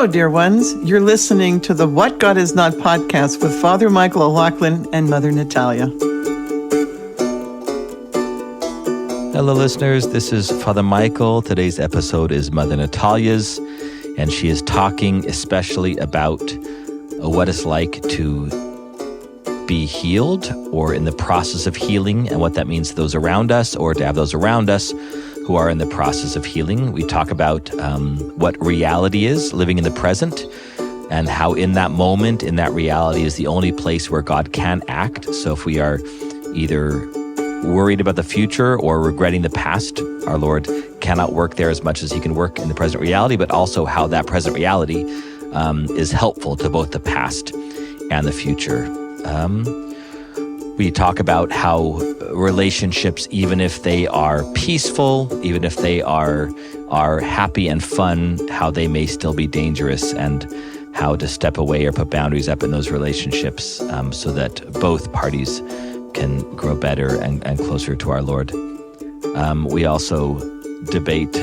dear ones. You're listening to the What God Is Not podcast with Father Michael O'Loughlin and Mother Natalia. Hello, listeners. This is Father Michael. Today's episode is Mother Natalia's, and she is talking especially about what it's like to be healed or in the process of healing and what that means to those around us or to have those around us who are in the process of healing. We talk about what reality is, living in the present, and how in that moment, in that reality is the only place where God can act. So if we are either worried about the future or regretting the past, our Lord cannot work there as much as he can work in the present reality, but also how that present reality is helpful to both the past and the future. We talk about how relationships, even if they are peaceful, even if they are happy and fun, how they may still be dangerous, and how to step away or put boundaries up in those relationships so that both parties can grow better and closer to our Lord. We also debate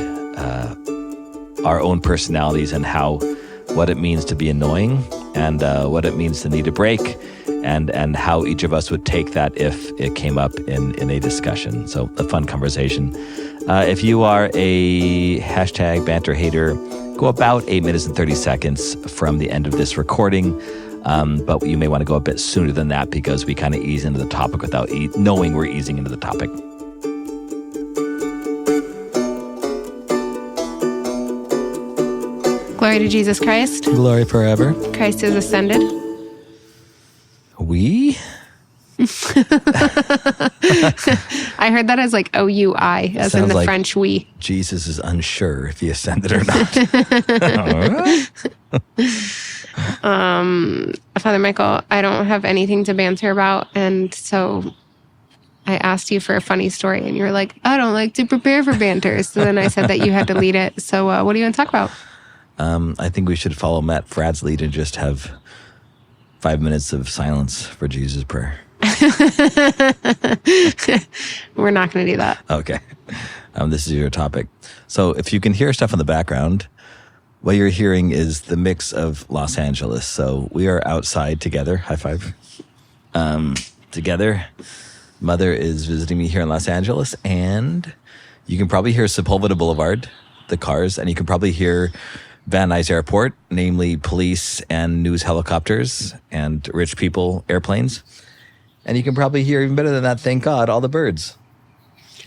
our own personalities and what it means to be annoying and what it means to need a break, and how each of us would take that if it came up in a discussion. So a fun conversation. If you are a hashtag Banter hater, go about 8 minutes and 30 seconds from the end of this recording. But you may want to go a bit sooner than that because we kind of ease into the topic without knowing we're easing into the topic. Glory to Jesus Christ. Glory forever. Christ is ascended. We? I heard that as like O-U-I, as in the like French we. Jesus is unsure if he ascended or not. Father Michael, I don't have anything to banter about, and so I asked you for a funny story, and you were like, I don't like to prepare for banter. So then I said that you had to lead it. So what do you want to talk about? I think we should follow Matt Fradd's lead and just have 5 minutes of silence for Jesus' prayer. We're not going to do that. Okay. This is your topic. So if you can hear stuff in the background, what you're hearing is the mix of Los Angeles. So we are outside together. High five. Together. Mother is visiting me here in Los Angeles, and you can probably hear Sepulveda Boulevard, the cars, and you can probably hear Van Nuys Airport, namely police and news helicopters and rich people airplanes. And you can probably hear, even better than that, thank God, all the birds.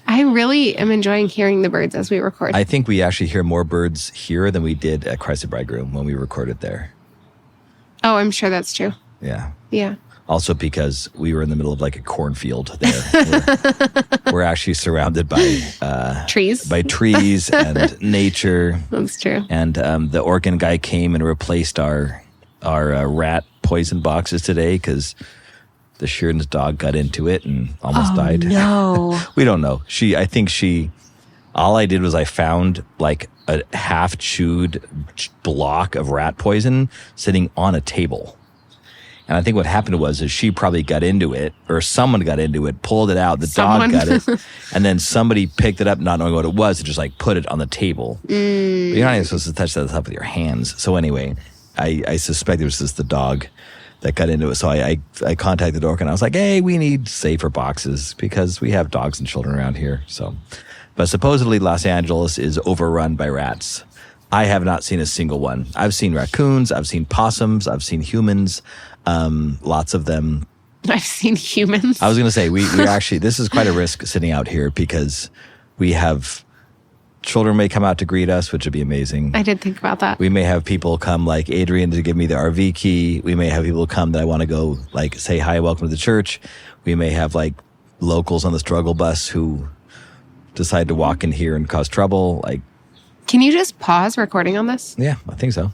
I really am enjoying hearing the birds as we record. I think we actually hear more birds here than we did at Christ the Bridegroom when we recorded there. Oh, I'm sure that's true. Yeah. Yeah. Also because we were in the middle of like a cornfield there. We're actually surrounded by trees. By trees and nature. That's true. And the organ guy came and replaced our rat poison boxes today because the Sheeran's dog got into it and almost died. No. We don't know. All I did was I found like a half-chewed block of rat poison sitting on a table. And I think what happened is she probably got into it, or someone got into it, pulled it out, dog got it, and then somebody picked it up not knowing what it was and just like put it on the table. But you're not even supposed to touch that stuff with your hands. So anyway, I suspect it was just the dog that got into it. So I contacted Orca and I was like, hey, we need safer boxes because we have dogs and children around here. But supposedly Los Angeles is overrun by rats. I have not seen a single one. I've seen raccoons, I've seen possums, I've seen humans, lots of them. I've seen humans. I was going to say, we actually, this is quite a risk sitting out here because we have children may come out to greet us, which would be amazing. I did think about that. We may have people come like Adrian to give me the RV key. We may have people come that I want to go like say hi, welcome to the church. We may have like locals on the struggle bus who decide to walk in here and cause trouble. Like, can you just pause recording on this? Yeah, I think so.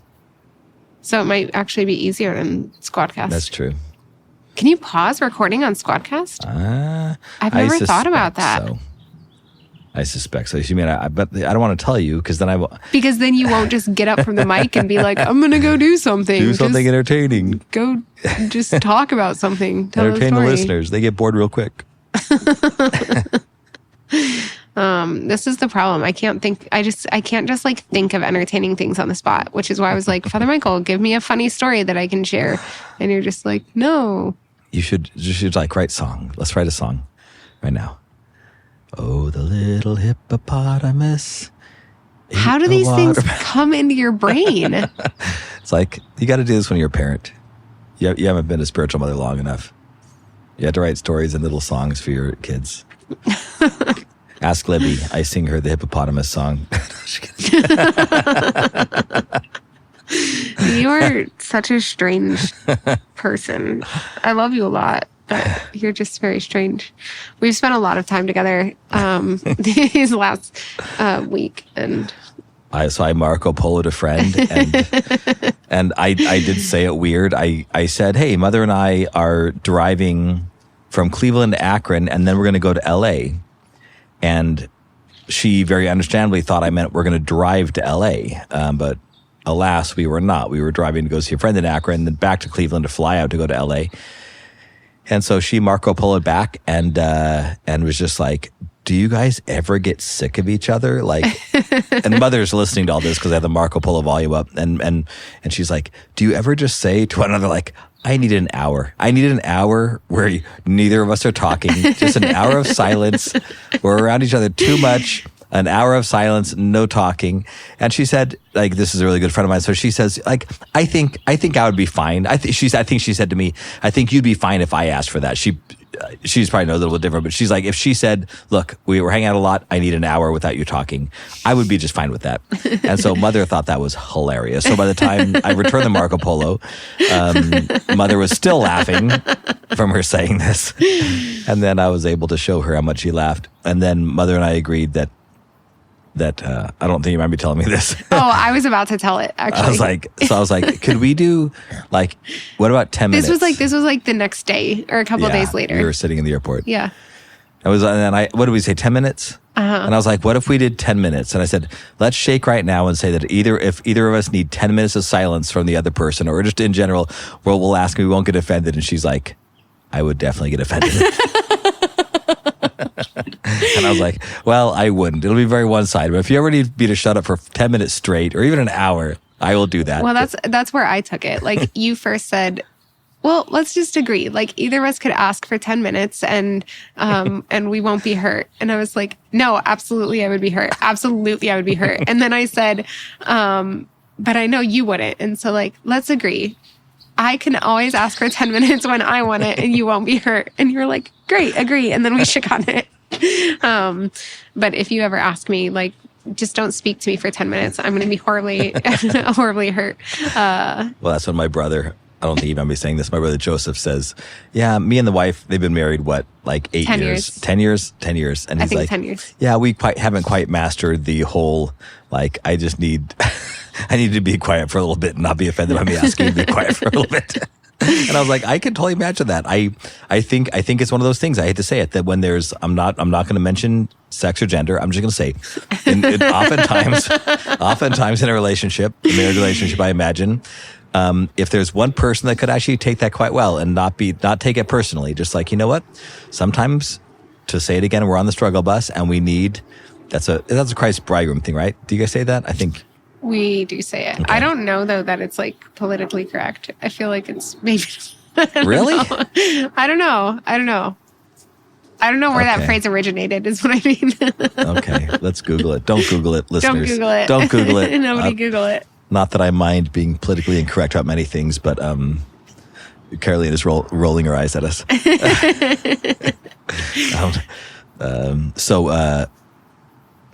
So it might actually be easier than Squadcast. That's true. Can you pause recording on Squadcast? I've never thought about that. So. I suspect so. You mean, but I don't want to tell you because then I will. Because then you won't just get up from the mic and be like, I'm going to go do something. Do something entertaining. Go just talk about something. Tell Entertain the listeners. They get bored real quick. This is the problem. I can't just like think of entertaining things on the spot, which is why I was like, Father Michael, give me a funny story that I can share. And you're just like, no. You should like write song. Let's write a song right now. Oh, the little hippopotamus. How do these things come into your brain? It's like, you got to do this when you're a parent. You haven't been a spiritual mother long enough. You have to write stories and little songs for your kids. Ask Libby. I sing her the hippopotamus song. You are such a strange person. I love you a lot, but you're just very strange. We've spent a lot of time together these last week, and I Marco Polo'd a friend, and I did say it weird. I said, hey, Mother and I are driving from Cleveland to Akron, and then we're going to go to L.A., and she very understandably thought I meant we're going to drive to L.A., but alas, we were not. We were driving to go see a friend in Akron, and then back to Cleveland to fly out to go to L.A., and so she Marco Polo'd back and was just like, do you guys ever get sick of each other? Like, and Mother's listening to all this because I have the Marco Polo volume up, and she's like, do you ever just say to one another, like, I need an hour. I need an hour where neither of us are talking, just an hour of silence. We're around each other too much. An hour of silence, no talking. And she said, like, this is a really good friend of mine. So she says, like, I think I would be fine. I think she said to me, I think you'd be fine if I asked for that. She's probably a little bit different, but she's like, if she said, look, we were hanging out a lot, I need an hour without you talking, I would be just fine with that. And so Mother thought that was hilarious. So by the time I returned the Marco Polo, Mother was still laughing from her saying this. And then I was able to show her how much she laughed. And then Mother and I agreed that I don't think you might be telling me this. Oh, I was about to tell it, actually. I was like, could we do, like, what about 10 minutes? This was like the next day or a couple of days later. We were sitting in the airport. Yeah. And then what did we say, 10 minutes? Uh-huh. And I was like, what if we did 10 minutes? And I said, let's shake right now and say that if either of us need 10 minutes of silence from the other person, or just in general, we'll ask and we won't get offended. And she's like, I would definitely get offended. And I was like, well, I wouldn't. It'll be very one-sided. But if you ever need me to shut up for 10 minutes straight or even an hour, I will do that. Well, that's where I took it. Like, you first said, well, let's just agree. Like, either of us could ask for 10 minutes and we won't be hurt. And I was like, no, absolutely I would be hurt. Absolutely I would be hurt. And then I said, but I know you wouldn't. And so, like, let's agree. I can always ask for 10 minutes when I want it and you won't be hurt. And you're like, great, agree. And then we shook on it. But if you ever ask me, like, just don't speak to me for 10 minutes. I'm going to be horribly, horribly hurt. Well, that's what my brother, I don't think he might be saying this. My brother Joseph says, yeah, me and the wife, they've been married, what, like 8 years? 10 years? 10 years. And I he's think like, 10 years. Yeah, we haven't quite mastered the whole, like, I just need, I need to be quiet for a little bit and not be offended by me asking you to be quiet for a little bit. And I was like, I can totally imagine that. I think it's one of those things. I hate to say it, that when there's, I'm not going to mention sex or gender. I'm just going to say, oftentimes in a relationship, a marriage relationship, I imagine, if there's one person that could actually take that quite well and not take it personally, just like, you know what? Sometimes, to say it again, we're on the struggle bus and we need. That's a Christ bridegroom thing, right? Do you guys say that? I think. We do say it. Okay. I don't know, though, that it's, like, politically correct. I feel like it's maybe... Really? I don't know where that phrase originated, is what I mean. Okay, let's Google it. Don't Google it, listeners. Don't Google it. Don't Google it. Nobody Google it. Not that I mind being politically incorrect about many things, but Caroline is rolling her eyes at us.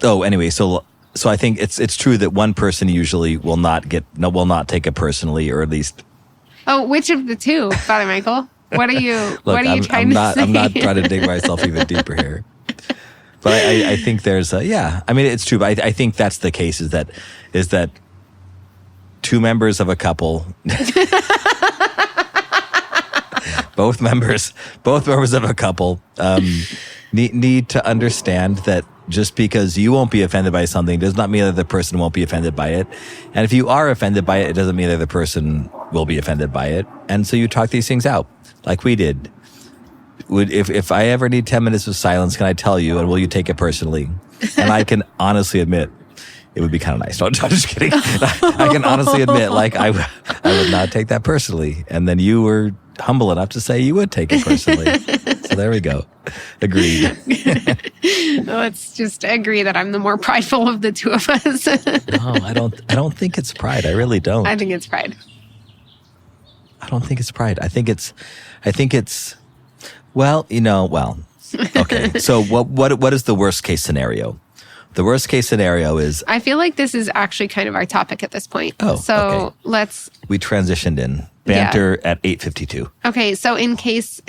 Anyway, so I think it's true that one person usually will not take it personally, or at least. Oh, which of the two, Father Michael? What are you? Look, what are you trying to say? I'm not trying to dig myself even deeper here, but I think there's I mean, it's true, but I think that's the case. Is that two members of a couple, both members of a couple, need to understand that. Just because you won't be offended by something does not mean that the person won't be offended by it. And if you are offended by it, it doesn't mean that the person will be offended by it. And so you talk these things out, like we did. If I ever need 10 minutes of silence, can I tell you, and will you take it personally? And I can honestly admit, it would be kind of nice. No, I'm just kidding. I can honestly admit, like, I would not take that personally. And then you were humble enough to say you would take it personally. So there we go. Agreed. Let's just agree that I'm the more prideful of the two of us. No, I don't think it's pride. I really don't. I think it's pride. I don't think it's pride. I think it's, well, okay. So what is the worst case scenario? The worst case scenario is... I feel like this is actually kind of our topic at this point. Oh, so okay. We transitioned in. Banter at 8:52. Okay, so in case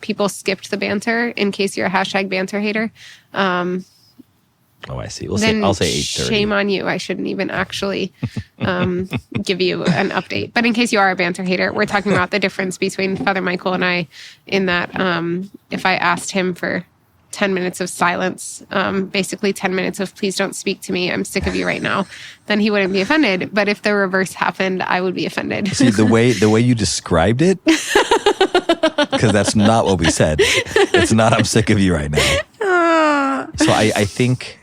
people skipped the banter, in case you're a hashtag banter hater... I see. I'll say 8:30. Shame on you. I shouldn't even actually give you an update. But in case you are a banter hater, we're talking about the difference between Father Michael and I in that if I asked him for 10 minutes of silence, basically 10 minutes of please don't speak to me, I'm sick of you right now, then he wouldn't be offended. But if the reverse happened, I would be offended. See, the way you described it, because that's not what we said. It's not I'm sick of you right now. So I think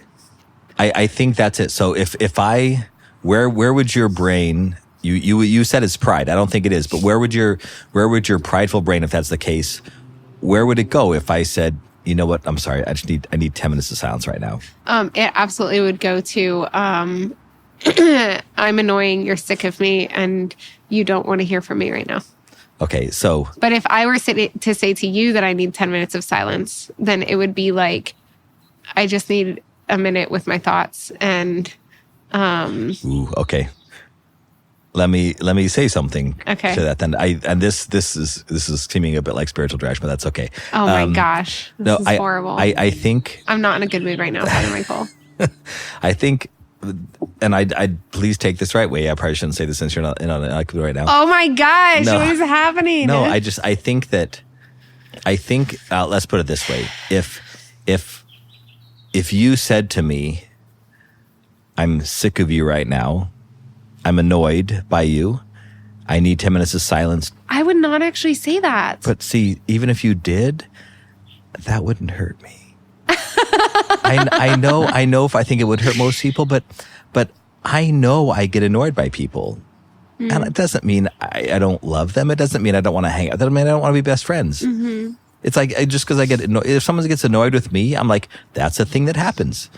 that's it. So if I, where would your brain, you said it's pride. I don't think it is, but where would your prideful brain, if that's the case, where would it go if I said, you know what, I'm sorry, I need 10 minutes of silence right now? It absolutely would go to, I'm annoying, you're sick of me, and you don't want to hear from me right now. Okay, so. But if I were to say to you that I need 10 minutes of silence, then it would be like, I just need a minute with my thoughts. And ooh, okay. Let me say something to that then. This is seeming a bit like spiritual direction, but that's okay. Oh my gosh. This is horrible. I think I'm not in a good mood right now, Father Michael. I think, and I please take this right way. I probably shouldn't say this since you're not in a good mood right now. Oh my gosh, what is happening? No, I think let's put it this way. If you said to me, I'm sick of you right now, I'm annoyed by you, I need 10 minutes of silence. I would not actually say that. But see, even if you did, that wouldn't hurt me. I know if I think it would hurt most people, but I know I get annoyed by people. Mm. And it doesn't mean I don't love them. It doesn't mean I don't want to hang out. It doesn't mean I don't want to be best friends. Mm-hmm. It's like, just because I get annoyed, if someone gets annoyed with me, I'm like, that's a thing that happens.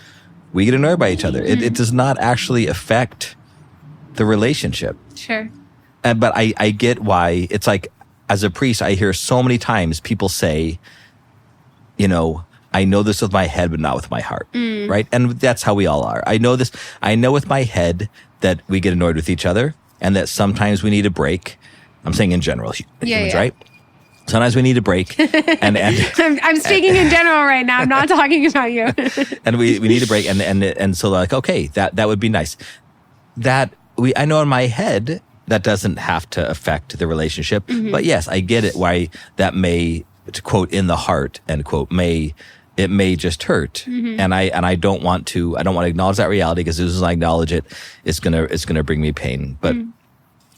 We get annoyed by each other. Mm-hmm. It does not actually affect the relationship. Sure. But I get why. It's like, as a priest, I hear so many times people say, I know this with my head, but not with my heart. Mm. Right? And that's how we all are. I know this. I know with my head that we get annoyed with each other and that sometimes we need a break. I'm saying in general, humans, right? Sometimes we need a break. And I'm speaking in general right now. I'm not talking about you. And we need a break. And so like, okay, that would be nice. I know in my head that doesn't have to affect the relationship. Mm-hmm. But yes, I get it why that may, to quote, in the heart, end quote, may just hurt. Mm-hmm. And I don't want to acknowledge that reality, because as soon as I acknowledge it, it's gonna bring me pain. But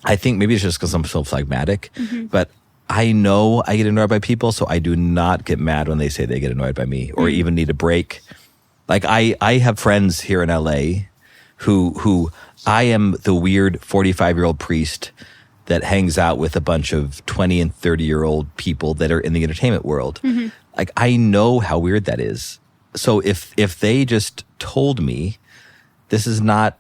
I think maybe it's just because I'm so phlegmatic. Mm-hmm. But I know I get annoyed by people, so I do not get mad when they say they get annoyed by me or even need a break. Like I have friends here in LA who I am the weird 45-year-old priest that hangs out with a bunch of 20 and 30-year-old people that are in the entertainment world. Mm-hmm. Like, I know how weird that is. So if they just told me, this is not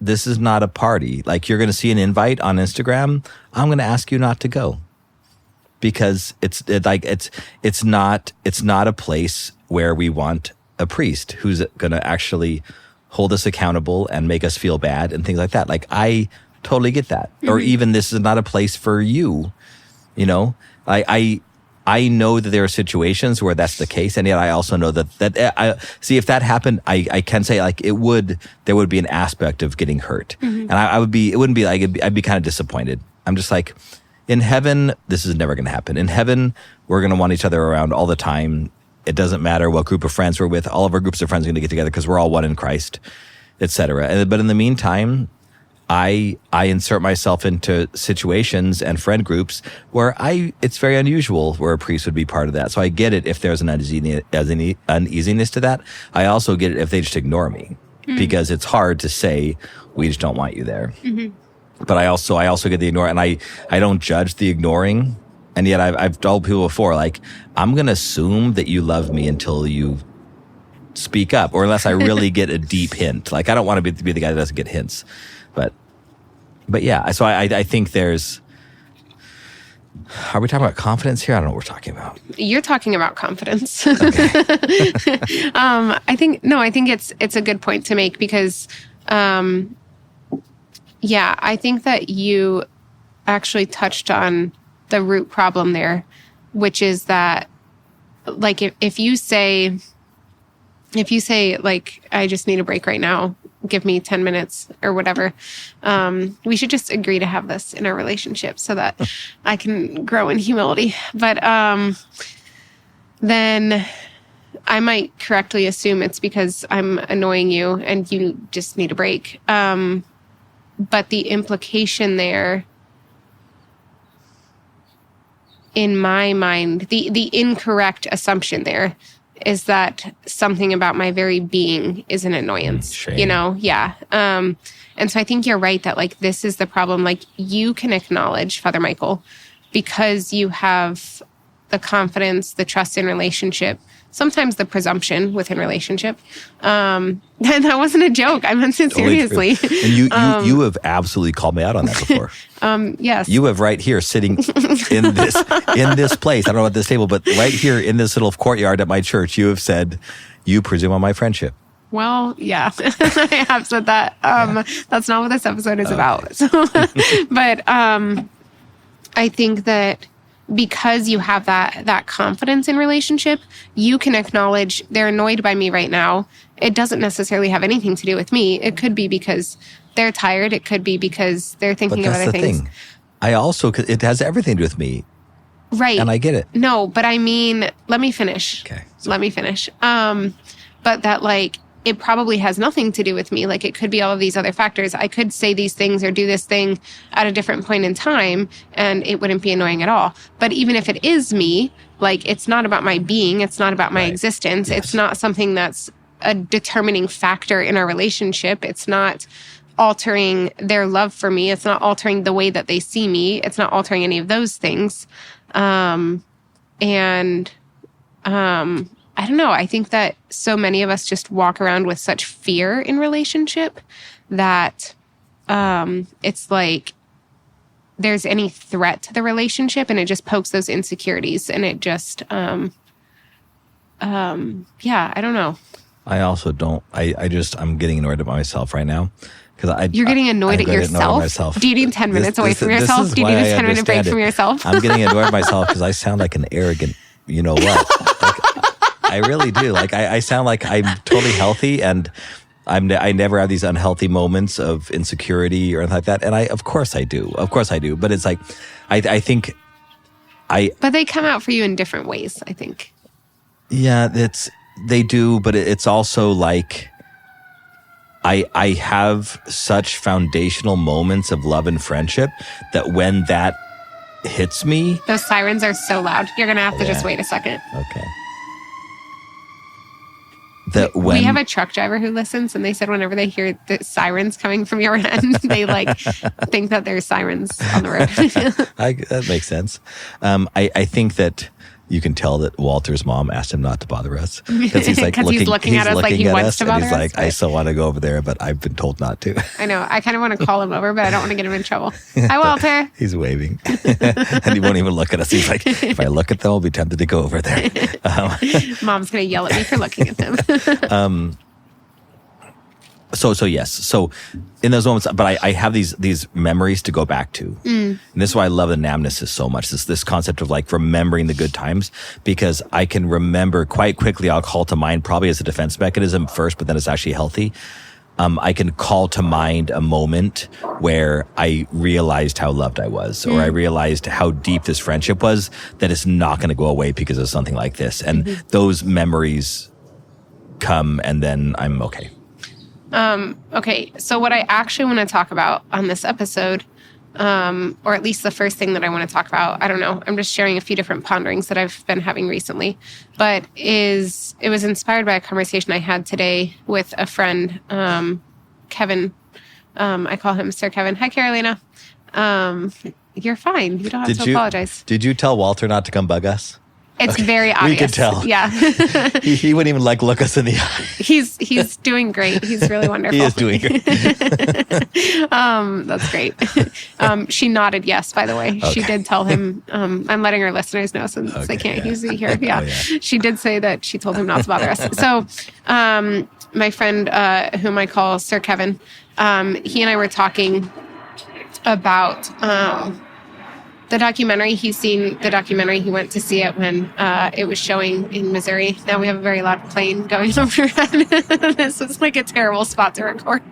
a party, like you're going to see an invite on Instagram, I'm going to ask you not to go. Because it's not a place where we want a priest who's going to actually hold us accountable and make us feel bad and things like that. Like, I totally get that. Mm-hmm. Or even, this is not a place for you. I know that there are situations where that's the case, and yet I also know that see, if that happened, I can say, like, there would be an aspect of getting hurt, and I'd be kind of disappointed. I'm just like, in heaven, this is never going to happen. In heaven, we're going to want each other around all the time. It doesn't matter what group of friends we're with. All of our groups of friends are going to get together because we're all one in Christ, etc. But in the meantime, I insert myself into situations and friend groups where it's very unusual where a priest would be part of that. So I get it if there's an uneasiness to that. I also get it if they just ignore me because it's hard to say, we just don't want you there. But I also get the ignore, and I don't judge the ignoring. And yet I've told people before, like, I'm going to assume that you love me until you speak up, or unless I really get a deep hint. Like, I don't want to be the guy that doesn't get hints. But yeah, so I think there's, are we talking about confidence here? I don't know what we're talking about. You're talking about confidence. Okay. I think it's a good point to make because, I think that you actually touched on the root problem there, which is that, like, if you say, like, I just need a break right now, give me 10 minutes or whatever, we should just agree to have this in our relationship so that I can grow in humility. But then I might correctly assume it's because I'm annoying you and you just need a break. But the implication there, in my mind, the incorrect assumption there is that something about my very being is an annoyance, Shame. you know? Yeah. And so I think you're right that, like, this is the problem. Like, you can acknowledge, Father Michael, because you have the confidence, the trust in relationship, sometimes the presumption within relationship. And that wasn't a joke. I meant it seriously. And you have absolutely called me out on that before. Yes. You have right here sitting in this place. I don't know about this table, but right here in this little courtyard at my church, you have said, you presume on my friendship. Well, yeah, I have said that. That's not what this episode is about. So, but I think that because you have that confidence in relationship, you can acknowledge they're annoyed by me right now. It doesn't necessarily have anything to do with me. It could be because they're tired. It could be because they're thinking of other things. Thing. It has everything to do with me. Right. And I get it. No, but I mean, let me finish. Okay. Let me finish. But that, like, it probably has nothing to do with me. Like, it could be all of these other factors. I could say these things or do this thing at a different point in time, and it wouldn't be annoying at all. But even if it is me, like, it's not about my being. It's not about my existence. Yes. It's not something that's a determining factor in our relationship. It's not altering their love for me. It's not altering the way that they see me. It's not altering any of those things. I don't know. I think that so many of us just walk around with such fear in relationship that it's like there's any threat to the relationship, and it just pokes those insecurities, and it just, I don't know. I also don't. I'm getting annoyed at myself right now. You're getting annoyed at yourself? Myself. Do you need 10 minutes away from yourself? Do you need a 10-minute break from yourself? I'm getting annoyed at myself because I sound like an arrogant, you know what? Like, I really do. Like, I sound like I'm totally healthy, and I never have these unhealthy moments of insecurity or anything like that. And of course I do. But it's like, I think But they come out for you in different ways, I think. Yeah, they do, but it's also like, I have such foundational moments of love and friendship that when that hits me... Those sirens are so loud. You're going to have to just wait a second. Okay. We have a truck driver who listens, and they said whenever they hear the sirens coming from your end, they like think that there's sirens on the road. That makes sense. I think that you can tell that Walter's mom asked him not to bother us because he's like looking at us like he wants to bother us. He's like, I still want to go over there, but I've been told not to. I know. I kind of want to call him over, but I don't want to get him in trouble. Hi, Walter. He's waving, and he won't even look at us. He's like, if I look at them, I'll be tempted to go over there. Mom's going to yell at me for looking at them. So yes. So in those moments, but I have these memories to go back to. And this is why I love anamnesis so much. This concept of like remembering the good times, because I can remember quite quickly. I'll call to mind, probably as a defense mechanism first, but then it's actually healthy. I can call to mind a moment where I realized how loved I was, or I realized how deep this friendship was, that it's not going to go away because of something like this. And those memories come, and then I'm okay. Okay, so what I actually want to talk about on this episode, or at least the first thing that I want to talk about, I don't know, I'm just sharing a few different ponderings that I've been having recently, but it was inspired by a conversation I had today with a friend, Kevin. I call him Sir Kevin. Hi, Carolina. You're fine. You don't have to apologize. Did you tell Walter not to come bug us? It's very obvious. We could tell. Yeah. he wouldn't even look us in the eye. He's doing great. He's really wonderful. He is doing great. That's great. She nodded yes, by the way. Okay. She did tell him, I'm letting our listeners know since they can't use it here. Yeah. Oh, yeah. She did say that she told him not to bother us. So my friend, whom I call Sir Kevin, he and I were talking about the documentary. He's seen the documentary. He went to see it when it was showing in Missouri. Now we have a very loud plane going overhead. This is like a terrible spot to record.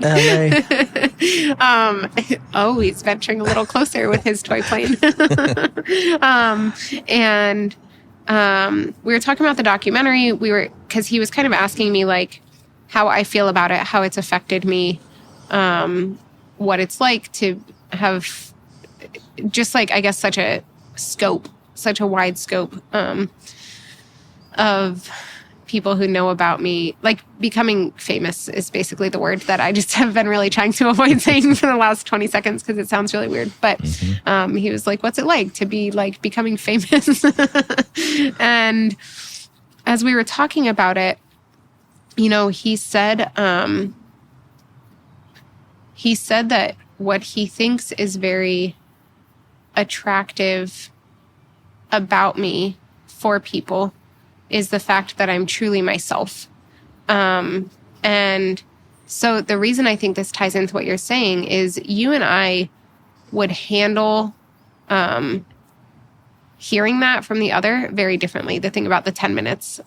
He's venturing a little closer with his toy plane. And we were talking about the documentary. Because he was kind of asking me like how I feel about it, how it's affected me, what it's like to have just like, I guess, such a wide scope of people who know about me. Like becoming famous is basically the word that I just have been really trying to avoid saying for the last 20 seconds because it sounds really weird. But he was like, what's it like to be like becoming famous? And as we were talking about it, he said that what he thinks is very attractive about me for people is the fact that I'm truly myself. And so the reason I think this ties into what you're saying is you and I would handle hearing that from the other very differently. The thing about the 10 minutes,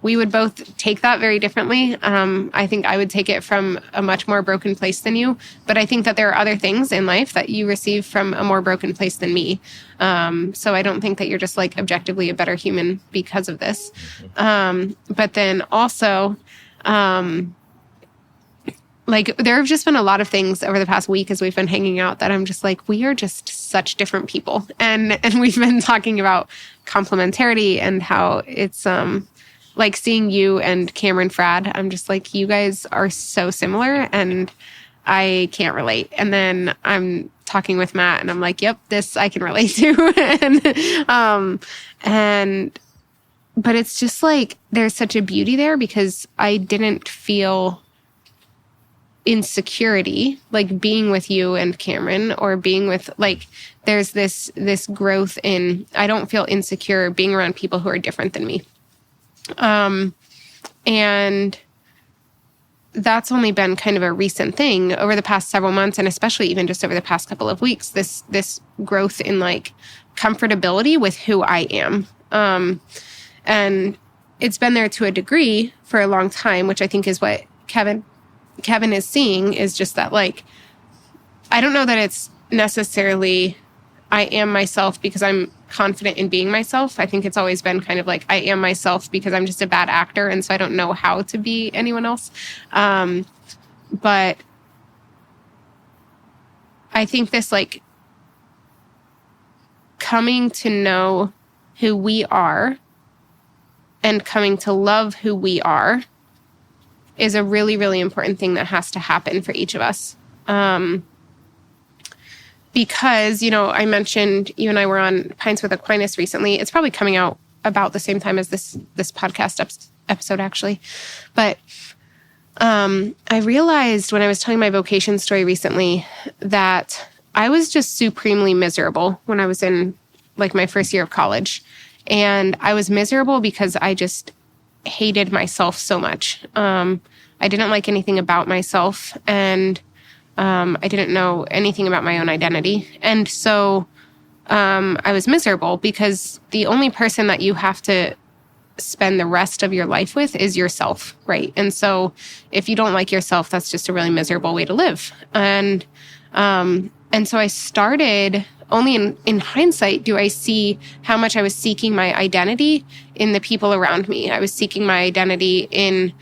we would both take that very differently. I think I would take it from a much more broken place than you, but I think that there are other things in life that you receive from a more broken place than me. So I don't think that you're just like objectively a better human because of this. But then also, like there have just been a lot of things over the past week as we've been hanging out that I'm just like, we are just such different people. And we've been talking about complementarity and how it's like seeing you and Cameron Frad. I'm just like, you guys are so similar and I can't relate. And then I'm talking with Matt and I'm like, yep, this I can relate to. But it's just like, there's such a beauty there because I didn't feel insecurity, like being with you and Cameron or being with like, there's this growth in, I don't feel insecure being around people who are different than me. And that's only been kind of a recent thing over the past several months. And especially even just over the past couple of weeks, this growth in like comfortability with who I am. And it's been there to a degree for a long time, which I think is what Kevin is seeing is just that, like, I don't know that it's necessarily I am myself because I'm confident in being myself. I think it's always been kind of like I am myself because I'm just a bad actor. And so I don't know how to be anyone else. But I think this like coming to know who we are and coming to love who we are is a really, really important thing that has to happen for each of us. Because, I mentioned you and I were on Pints with Aquinas recently. It's probably coming out about the same time as this podcast episode, actually. But I realized when I was telling my vocation story recently that I was just supremely miserable when I was in like my first year of college. And I was miserable because I just hated myself so much. I didn't like anything about myself, and I didn't know anything about my own identity. And so I was miserable because the only person that you have to spend the rest of your life with is yourself, right? And so if you don't like yourself, that's just a really miserable way to live. And so I started, only in hindsight do I see how much I was seeking my identity in the people around me. I was seeking my identity in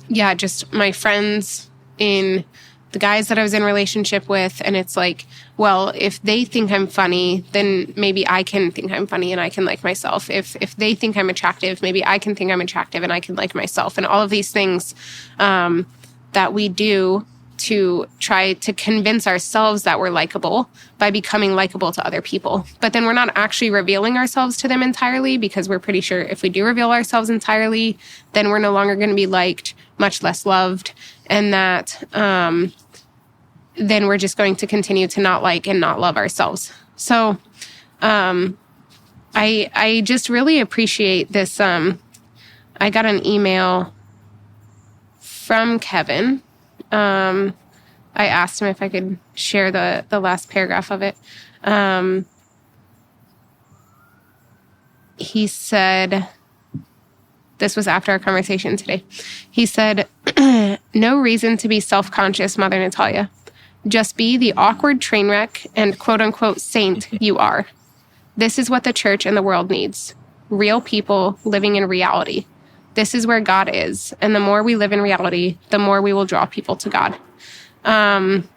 yeah, just my friends, in the guys that I was in a relationship with. And it's like, well, if they think I'm funny, then maybe I can think I'm funny and I can like myself. If they think I'm attractive, maybe I can think I'm attractive and I can like myself. And all of these things that we do to try to convince ourselves that we're likable by becoming likable to other people. But then we're not actually revealing ourselves to them entirely, because we're pretty sure if we do reveal ourselves entirely, then we're no longer going to be liked, much less loved. And that then we're just going to continue to not like and not love ourselves. So I just really appreciate this. I got an email from Kevin. I asked him if I could share the last paragraph of it. He said, this was after our conversation today. He said, "No reason to be self-conscious, Mother Natalia. Just be the awkward train wreck and quote-unquote saint you are. This is what the church and the world needs. Real people living in reality. This is where God is. And the more we live in reality, the more we will draw people to God." And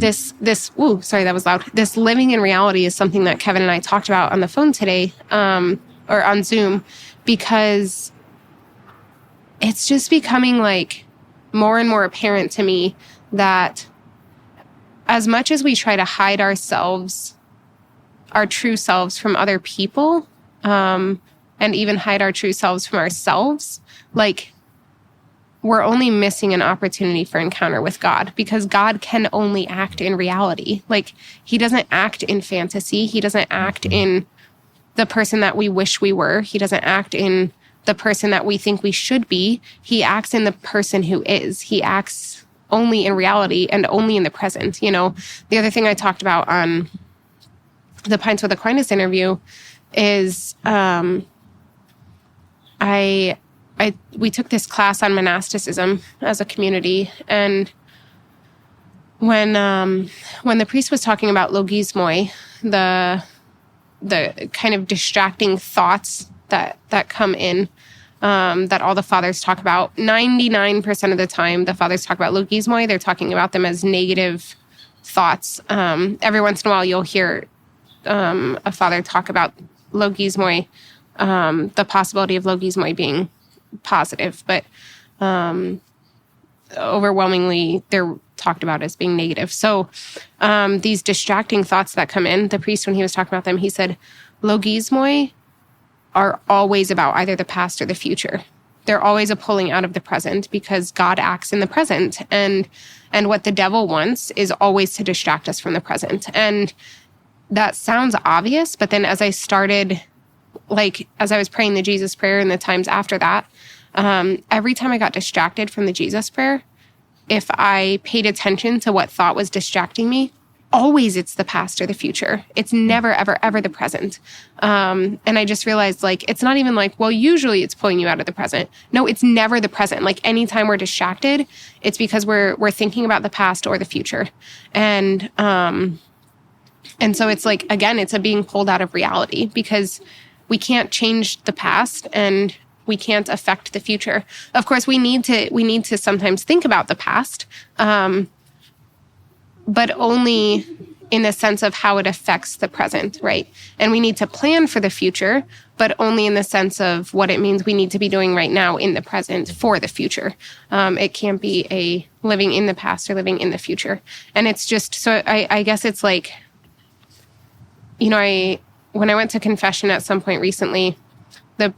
sorry, that was loud. This living in reality is something that Kevin and I talked about on the phone today, or on Zoom, because it's just becoming like more and more apparent to me that as much as we try to hide ourselves, our true selves from other people, and even hide our true selves from ourselves, like we're only missing an opportunity for encounter with God, because God can only act in reality. Like he doesn't act in fantasy. He doesn't act in the person that we wish we were. He doesn't act in the person that we think we should be. He acts in the person who is. He acts only in reality and only in the present. You know, the other thing I talked about on the Pints with Aquinas interview is we took this class on monasticism as a community, and when the priest was talking about logismoi, the kind of distracting thoughts that come in, that all the fathers talk about, 99% of the time the fathers talk about logismoi, they're talking about them as negative thoughts. Every once in a while you'll hear a father talk about logismoi, the possibility of logismoi being positive, but overwhelmingly they're talked about as being negative. So these distracting thoughts that come in, the priest, when he was talking about them, he said, logismoi are always about either the past or the future. They're always a pulling out of the present, because God acts in the present, and what the devil wants is always to distract us from the present. And that sounds obvious, but then as I was praying the Jesus prayer and the times after that, every time I got distracted from the Jesus prayer, if I paid attention to what thought was distracting me, always it's the past or the future. It's never, ever, ever the present. And I just realized, like, it's not even like, well, usually it's pulling you out of the present. No, it's never the present. Like, anytime we're distracted, it's because we're thinking about the past or the future. And so it's like, again, it's a being pulled out of reality, because we can't change the past and we can't affect the future. Of course, we need to sometimes think about the past, but only in the sense of how it affects the present, right? And we need to plan for the future, but only in the sense of what it means we need to be doing right now in the present for the future. It can't be a living in the past or living in the future. And it's just, so I guess it's like, you know, when I went to confession at some point recently,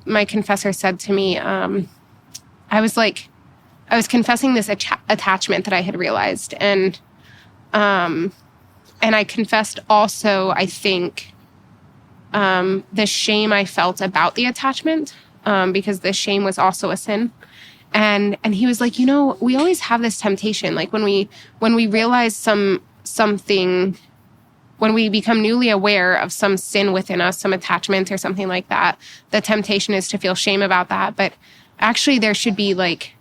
my confessor said to me, I was confessing this attachment that I had realized, and I confessed also, I think, the shame I felt about the attachment, because the shame was also a sin. And he was like, you know, we always have this temptation, like when we realize something. When we become newly aware of some sin within us, some attachment or something like that, the temptation is to feel shame about that. But actually there should be like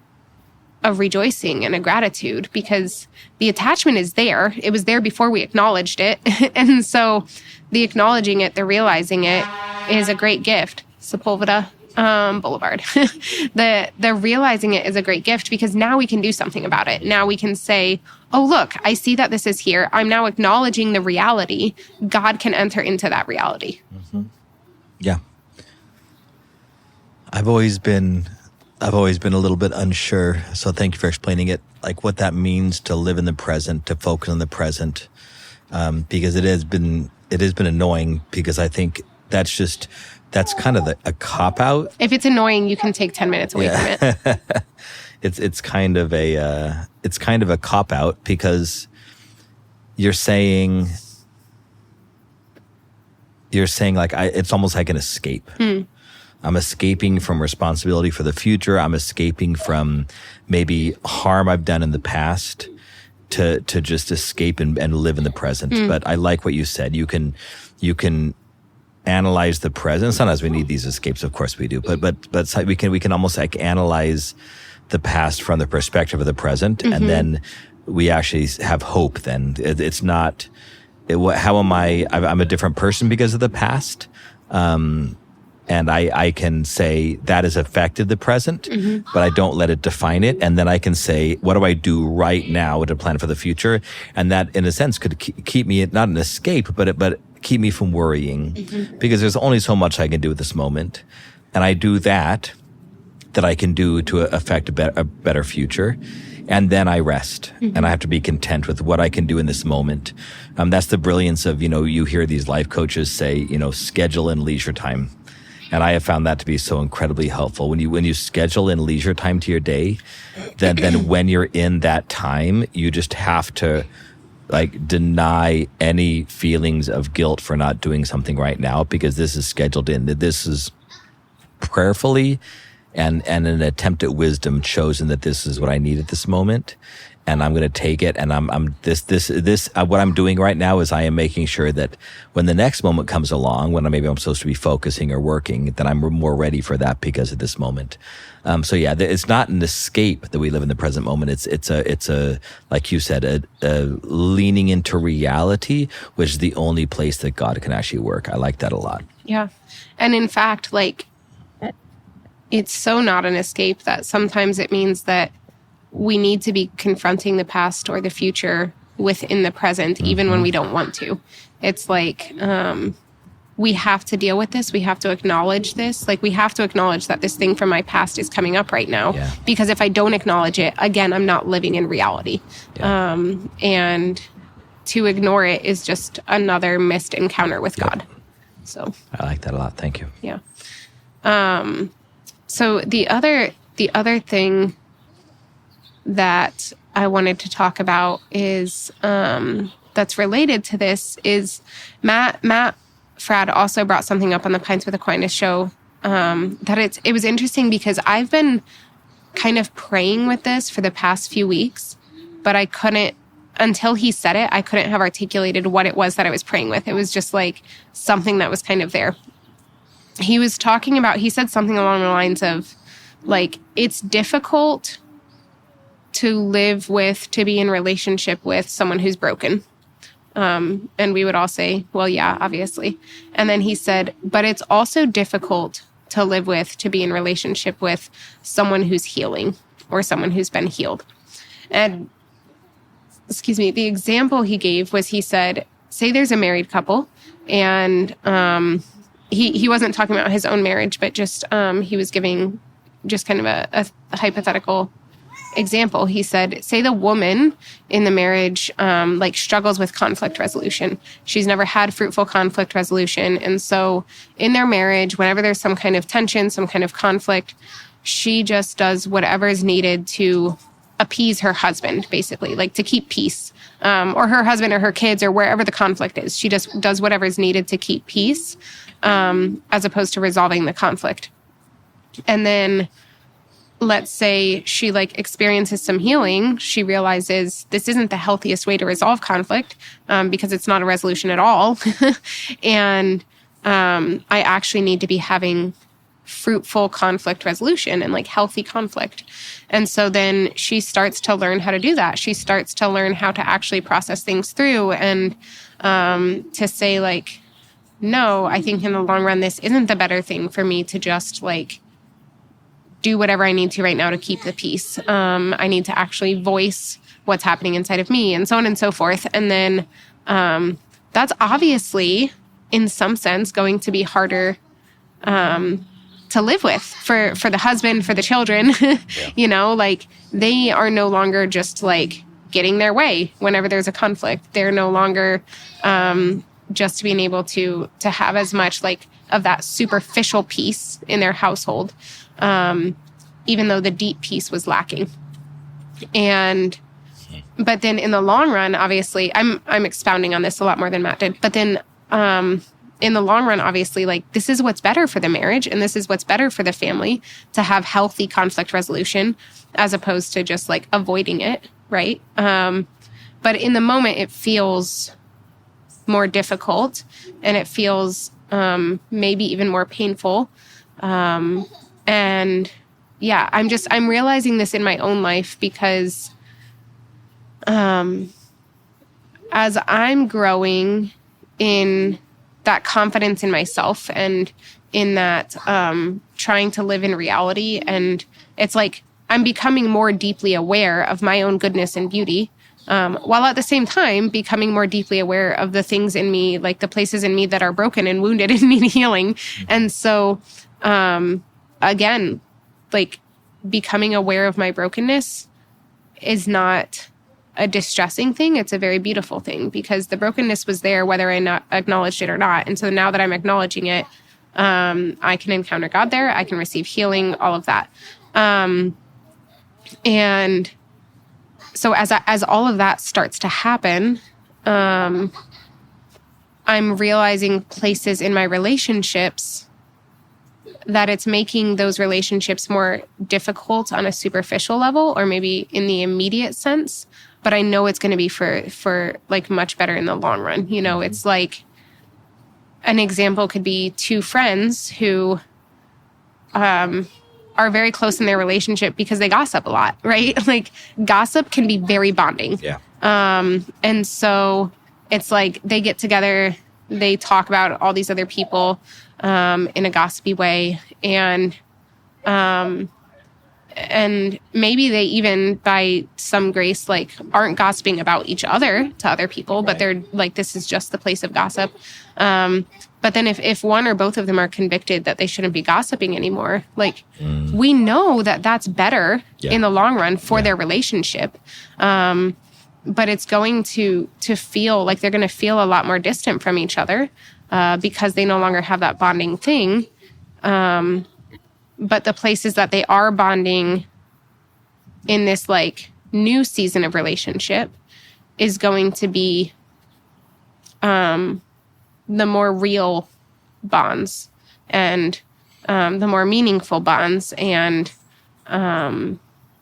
a rejoicing and a gratitude, because the attachment is there. It was there before we acknowledged it. And so the acknowledging it, the realizing it, is a great gift. Sepulveda, Boulevard. the realizing it is a great gift because now we can do something about it. Now we can say, oh, look, I see that this is here. I'm now acknowledging the reality. God can enter into that reality. Mm-hmm. Yeah. I've always been a little bit unsure. So thank you for explaining it, like what that means to live in the present, to focus on the present. Because it has been annoying because I think that's kind of a cop out. If it's annoying, you can take 10 minutes away from it. It's kind of a cop out because you're saying like it's almost like an escape. I'm escaping from responsibility for the future. I'm escaping from maybe harm I've done in the past to just escape and live in the present. But I like what you said. You can analyze the present. Sometimes we need these escapes, of course we do. But we can almost like analyze the past from the perspective of the present, and then we actually have hope. Then it's not. How am I? I'm a different person because of the past. And I can say that has affected the present, but I don't let it define it. And then I can say, what do I do right now to plan for the future? And that, in a sense, could keep me, not an escape, but keep me from worrying, because there's only so much I can do at this moment. And I do that I can do to affect a better future. And then I rest, and I have to be content with what I can do in this moment. That's the brilliance of, you hear these life coaches say, schedule in leisure time. And I have found that to be so incredibly helpful. When you schedule in leisure time to your day, then when you're in that time, you just have to deny any feelings of guilt for not doing something right now, because this is scheduled in. This is prayerfully and in an attempt at wisdom chosen that this is what I need at this moment. And I'm going to take it. And what I'm doing right now is I am making sure that when the next moment comes along, when maybe I'm supposed to be focusing or working, then I'm more ready for that because of this moment. So yeah, it's not an escape that we live in the present moment. It's a like you said, a leaning into reality, which is the only place that God can actually work. I like that a lot. Yeah. And in fact, it's so not an escape that sometimes it means that we need to be confronting the past or the future within the present, even when we don't want to. It's we have to deal with this. We have to acknowledge this. We have to acknowledge that this thing from my past is coming up right now. Yeah. Because if I don't acknowledge it, again, I'm not living in reality. Yeah. And to ignore it is just another missed encounter with God. So I like that a lot. Thank you. Yeah. So the other thing that I wanted to talk about is that's related to this is Matt Frad also brought something up on the Pints with Aquinas show that it was interesting because I've been kind of praying with this for the past few weeks, but I couldn't, until he said it, I couldn't have articulated what it was that I was praying with. It was just something that was kind of there. He said something along the lines of it's difficult to be in relationship with someone who's broken. And we would all say, well, yeah, obviously. And then he said, but it's also difficult to be in relationship with someone who's healing or someone who's been healed. And, the example he gave was, he said, say there's a married couple and, he wasn't talking about his own marriage, but just, he was giving just kind of a hypothetical example. He said, say the woman in the marriage struggles with conflict resolution. She's never had fruitful conflict resolution. And so in their marriage, whenever there's some kind of tension, some kind of conflict, she just does whatever is needed to appease her husband, basically, to keep peace, or her husband or her kids or wherever the conflict is. She just does whatever is needed to keep peace, as opposed to resolving the conflict. And then let's say she experiences some healing. She realizes this isn't the healthiest way to resolve conflict, because it's not a resolution at all. And I actually need to be having fruitful conflict resolution and healthy conflict. And so then she starts to learn how to do that. She starts to learn how to actually process things through and to say no, I think in the long run, this isn't the better thing for me to just do whatever I need to right now to keep the peace. I need to actually voice what's happening inside of me, and so on and so forth. And then that's obviously, in some sense, going to be harder to live with for the husband, for the children. You know, like, they are no longer just like getting their way whenever there's a conflict. They're no longer just being able to have as much like of that superficial peace in their household, even though the deep peace was lacking. But then in the long run, obviously, I'm expounding on this a lot more than Matt did. But then in the long run, obviously, like, this is what's better for the marriage, and this is what's better for the family, to have healthy conflict resolution as opposed to just like avoiding it, right? But in the moment, it feels more difficult, and it feels maybe even more painful. And yeah, I'm realizing this in my own life because as I'm growing in that confidence in myself and in that trying to live in reality, and it's like I'm becoming more deeply aware of my own goodness and beauty, while at the same time becoming more deeply aware of the things in me, like the places in me that are broken and wounded and need healing. And so, again, like, becoming aware of my brokenness is not a distressing thing. It's a very beautiful thing, because the brokenness was there whether I not acknowledged it or not. And so now that I'm acknowledging it, I can encounter God there. I can receive healing, all of that. And so as all of that starts to happen, I'm realizing places in my relationships that it's making those relationships more difficult on a superficial level, or maybe in the immediate sense. But I know it's going to be for like much better in the long run. You know, it's like, an example could be two friends who are very close in their relationship because they gossip a lot, right? Like, gossip can be very bonding. Yeah. And so it's like they get together, they talk about all these other people in a gossipy way, and maybe they even, by some grace, like, aren't gossiping about each other to other people, but they're like, this is just the place of gossip. But then if one or both of them are convicted that they shouldn't be gossiping anymore, like, we know that that's better in the long run for their relationship. But it's going to feel like they're going to feel a lot more distant from each other because they no longer have that bonding thing. But the places that they are bonding in this like new season of relationship is going to be the more real bonds and the more meaningful bonds. And does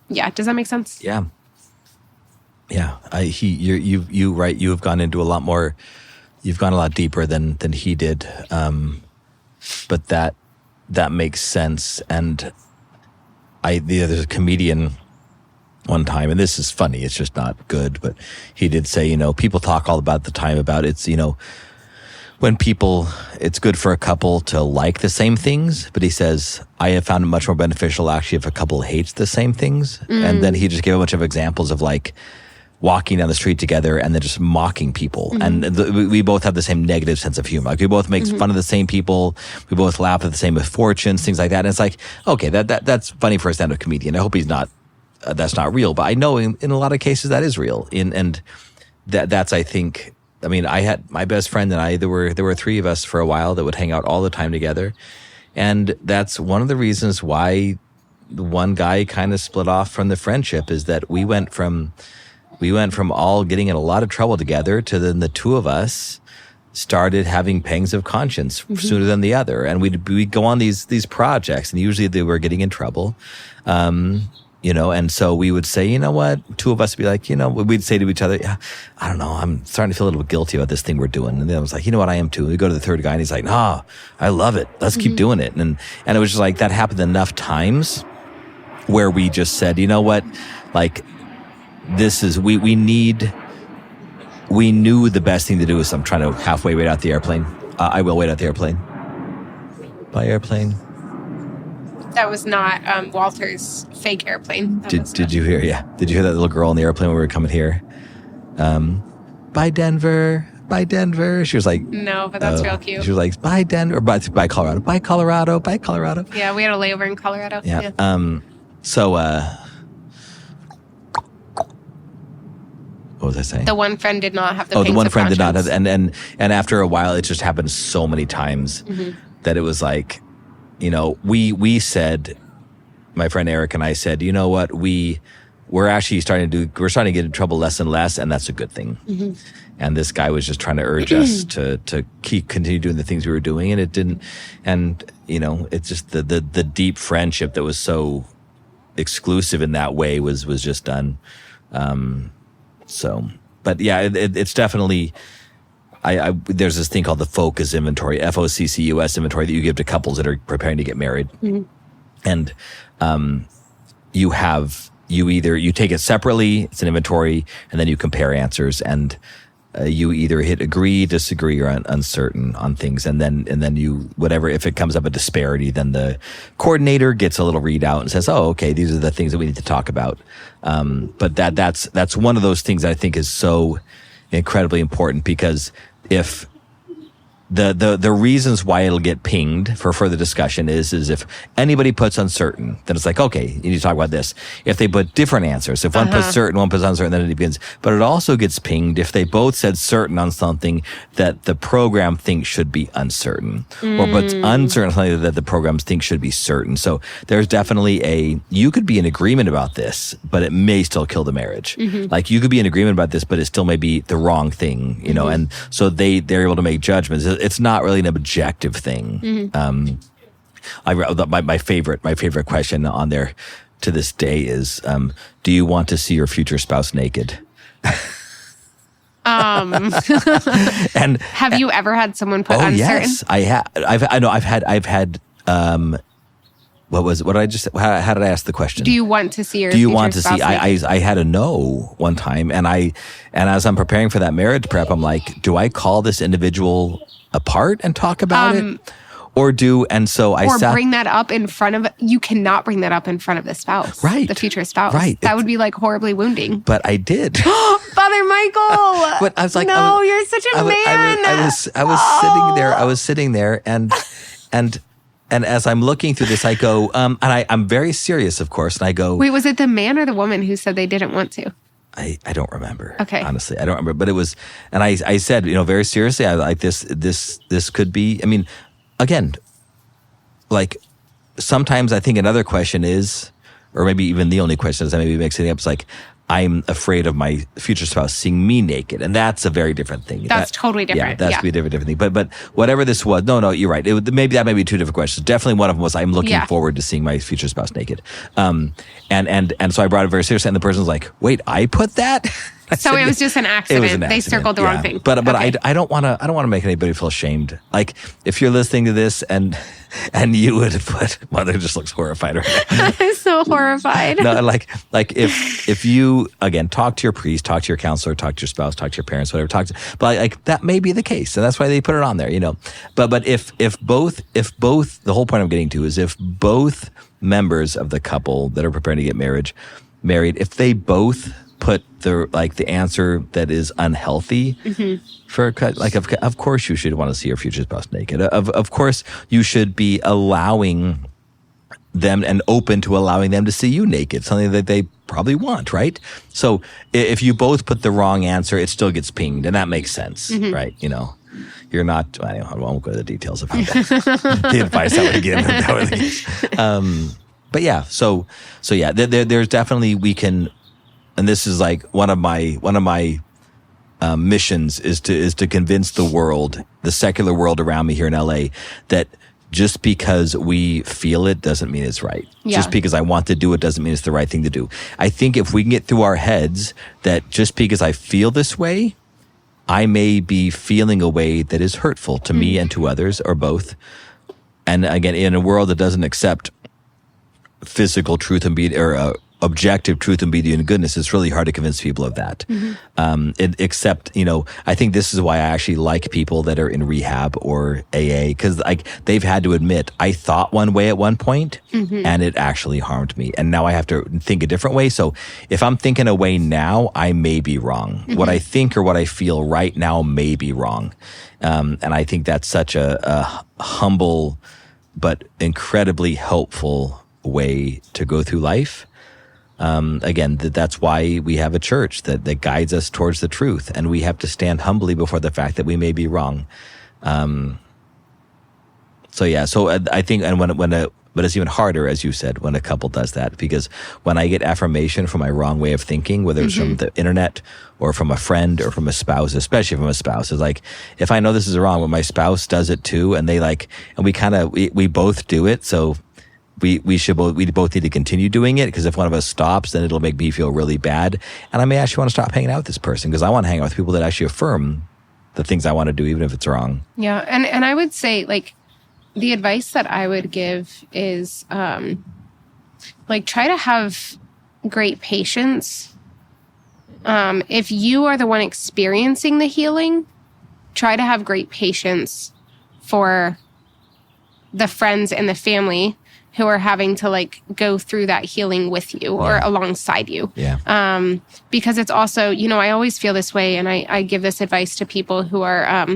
that make sense? Yeah. Yeah. You right. You have gone into a lot more. You've gone a lot deeper than he did. But that makes sense. And there's a comedian one time, and this is funny, it's just not good, but he did say, people talk all about the time about it's, when it's good for a couple to like the same things, but he says, I have found it much more beneficial actually if a couple hates the same things. And then he just gave a bunch of examples of like walking down the street together and then just mocking people. And we both have the same negative sense of humor. Like, we both make fun of the same people. We both laugh at the same misfortunes, things like that. And it's like, okay, that's funny for a stand-up comedian. I hope he's not, that's not real. But I know in a lot of cases that is real. And that's, I think, I mean, I had my best friend and I, there were three of us for a while that would hang out all the time together. And that's one of the reasons why the one guy kind of split off from the friendship, is that we went from all getting in a lot of trouble together to then the two of us started having pangs of conscience sooner than the other. And we'd go on these projects, and usually they were getting in trouble. And so we would say, you know what, two of us would be like, we'd say to each other, yeah, I don't know, I'm starting to feel a little guilty about this thing we're doing. And then I was like, you know what, I am too. We go to the third guy and he's like, no, I love it. Let's keep doing it. And it was just like, that happened enough times where we just said, you know what, like, this is, we knew the best thing to do is, I'm trying to halfway wait out the airplane. I will wait out the airplane. Bye, airplane. That was not Walter's fake airplane. Did you hear? Yeah. Did you hear that little girl on the airplane when we were coming here? Bye Denver. Bye Denver. She was like, no, but that's real cute. She was like, bye Denver. Bye Colorado. Bye Colorado. Bye Colorado. Yeah, we had a layover in Colorado. Yeah. So what was I saying? The one friend did not have the the one friend did not have, and after a while, it just happened so many times that it was like, we said, my friend Eric and I said, you know what, we're actually starting to get in trouble less and less, and that's a good thing. And this guy was just trying to urge us to continue doing the things we were doing, and it didn't. And it's just the deep friendship that was so exclusive in that way was just done. So, but yeah, it's definitely. There's this thing called the FOCUS inventory, FOCCUS inventory, that you give to couples that are preparing to get married, and you take it separately. It's an inventory, and then you compare answers, and you either hit agree, disagree, or uncertain on things, and then you whatever. If it comes up a disparity, then the coordinator gets a little readout and says, "Oh, okay, these are the things that we need to talk about." But that's one of those things that I think is so incredibly important, because if the reasons why it'll get pinged for further discussion is if anybody puts uncertain, then it's like, okay, you need to talk about this. If they put different answers, if one puts certain, one puts uncertain, then it begins. But it also gets pinged if they both said certain on something that the program thinks should be uncertain, or puts uncertain on something that the programs think should be certain. So there's definitely you could be in agreement about this, but it may still kill the marriage. Like you could be in agreement about this, but it still may be the wrong thing, and so they're able to make judgments. It's not really an objective thing. I wrote my favorite question on there to this day is, do you want to see your future spouse naked? And have you ever had someone put uncertain? Yes, I have. I've had. What was it? What did I just? How did I ask the question? Do you want to see your? Do you future want to spouse see? naked? I had a no one time, and as I'm preparing for that marriage prep, I'm like, do I call this individual apart and talk about it, or bring that up in front of? You cannot bring that up in front of the spouse, right? The future spouse, right? That would be like horribly wounding. But I did, Father Michael. But I was like, no, you're such a man. I was sitting there, and as I'm looking through this, I go, and I'm very serious, of course, and I go, wait, was it the man or the woman who said they didn't want to? I don't remember. Okay. Honestly, I don't remember. But it was, and I said, very seriously, I like this could be, I mean, again, like sometimes I think another question is, or maybe even the only question is, I maybe mixing it up, it's like, I'm afraid of my future spouse seeing me naked. And that's a very different thing. That's totally different. Yeah, that's be a different thing. But whatever this was, no, you're right. Maybe that may be two different questions. Definitely one of them was, I'm looking forward to seeing my future spouse naked. And so I brought it very seriously, and the person's like, wait, I put that? So it was just an accident. They circled the wrong thing. But okay. I don't want to make anybody feel ashamed. Like if you're listening to this and you would put, Mother just looks horrified right now. I'm so horrified. No, like if you again talk to your priest, talk to your counselor, talk to your spouse, talk to your parents, whatever, but like that may be the case, and that's why they put it on there, But if both the whole point I'm getting to is if both members of the couple that are preparing to get married, if they both put the answer that is unhealthy for a cut, like of course you should want to see your future spouse naked. Of course you should be allowing them and open to allowing them to see you naked, something that they probably want, right? So if you both put the wrong answer, it still gets pinged, and that makes sense, right? You're not. I won't go to the details of how the advice I would give. But yeah, so yeah, there's definitely we can. And this is like one of my missions is to convince the world, the secular world around me here in LA, that just because we feel it doesn't mean it's right. Yeah. Just because I want to do it doesn't mean it's the right thing to do. I think if we can get through our heads that just because I feel this way, I may be feeling a way that is hurtful to me and to others, or both. And again, in a world that doesn't accept physical truth and objective truth and beauty and goodness, it's really hard to convince people of that. Except, I think this is why I actually like people that are in rehab or AA, because like they've had to admit, I thought one way at one point and it actually harmed me. And now I have to think a different way. So if I'm thinking a way now, I may be wrong. What I think or what I feel right now may be wrong. And I think that's such a humble but incredibly helpful way to go through life. Again, that's why we have a church that guides us towards the truth, and we have to stand humbly before the fact that we may be wrong. So I think, and but it's even harder, as you said, when a couple does that, because when I get affirmation from my wrong way of thinking, whether it's from the internet or from a friend or from a spouse, especially from a spouse, it's like, if I know this is wrong, but my spouse does it too, and we both do it, so we both need to continue doing it, because if one of us stops, then it'll make me feel really bad. And I may actually want to stop hanging out with this person, because I want to hang out with people that actually affirm the things I want to do, even if it's wrong. Yeah. And I would say, like, the advice that I would give is, try to have great patience. If you are the one experiencing the healing, try to have great patience for the friends and the family who are having to like go through that healing with you or alongside you. Yeah. Because it's also, I always feel this way, and I give this advice to people who are